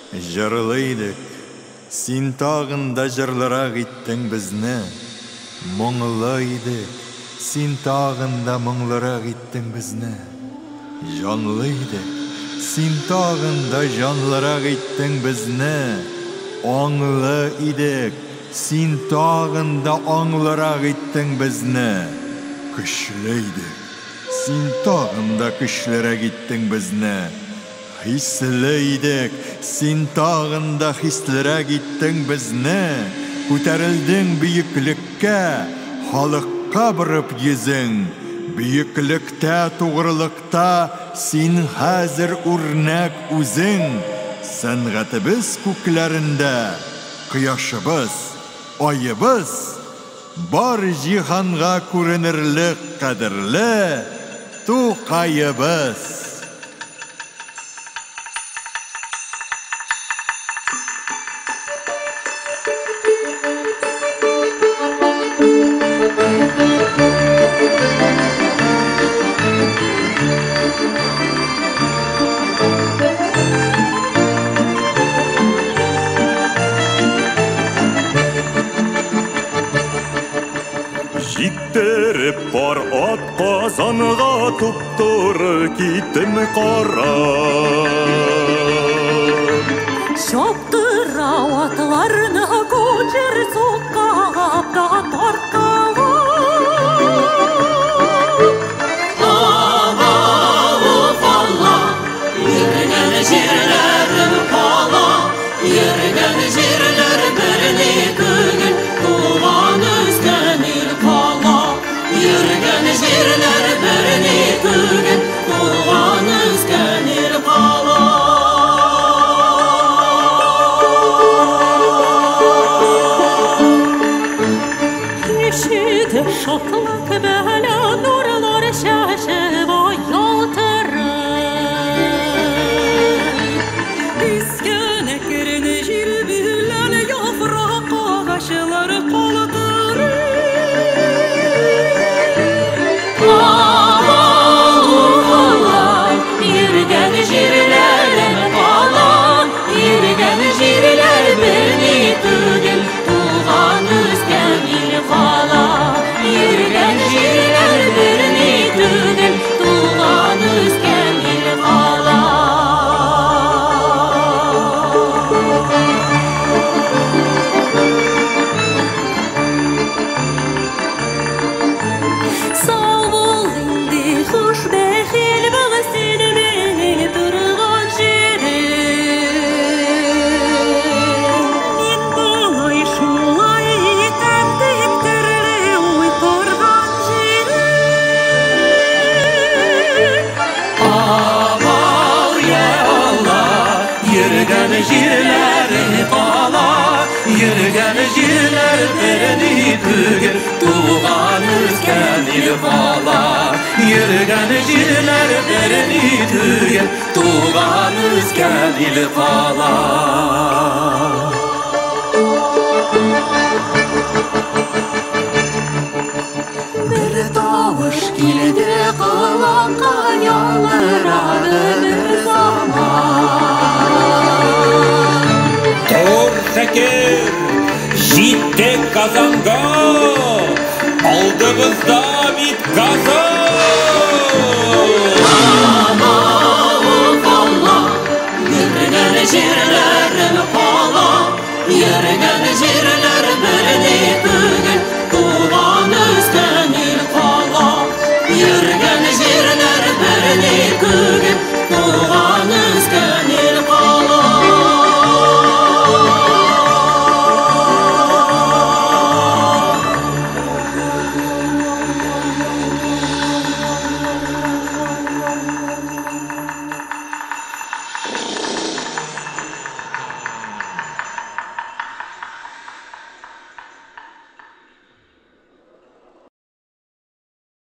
Жырлыйдык, син тағында жырлырақ иттің бізні. Мұңлыйдык, син тағында мұңлырақ иттің бізні. Жанлыйдык, син тағында жанлырақ иттің бізні. Аңлы идік, син тағында аңлырақ иттің бізні. Күшлейдік, син тағында күшлерек иттің бізні. Хислейдік, син тағында хислерек иттің бізні. Күтәрілдің бейіклікке, халыққа бұрып езің. Бейіклікте, туғырлықта син хәзір үрнәк үзің. Сәнғәтібіз күкләрінде қияшыбыз, айыбыз бар жиһанға күренерлік қадірлі туқайыбыз. Життеріп бар ат қазанға тұптыры кетім қарап. Шаптыра атларны көчер соққағап та тартқағап. Ағауып алла, ерген жерлерім қала, ерген жерлер біріне көгін туған өскен ел қала. Ерген жерлер біріне көгін туған өскен ел қала. Ешеді шатлық бәлі нұрлар шәшіп аялтырып. Искені керіні жел бүләні яфрақ ағашылар қолтырып. Ағалай, ерген жерлерім қала, ерген жерлер біріне түгіл туған өскен ел қала. Ерген жерлер біріне түгіл туған өскен ел қала. Сау бол енді құш бәхел баға сені мені тұрған жерім. Мен болай шулай тәптік тірлі ой тұрған жерім. Абау, я Алла, ерген жерлерім қала, ерген жерлер біріне түгіл туған өскен ел қала. Ерген жерлер біріне түгіл туған өскен ел қала. Бір тауыш келді құлаққа, яңғырады бір заман. Тұр шәкер, життек қазанға, алдымызда бит газы. Ағауып алла, ерген жерлерім қала, ерген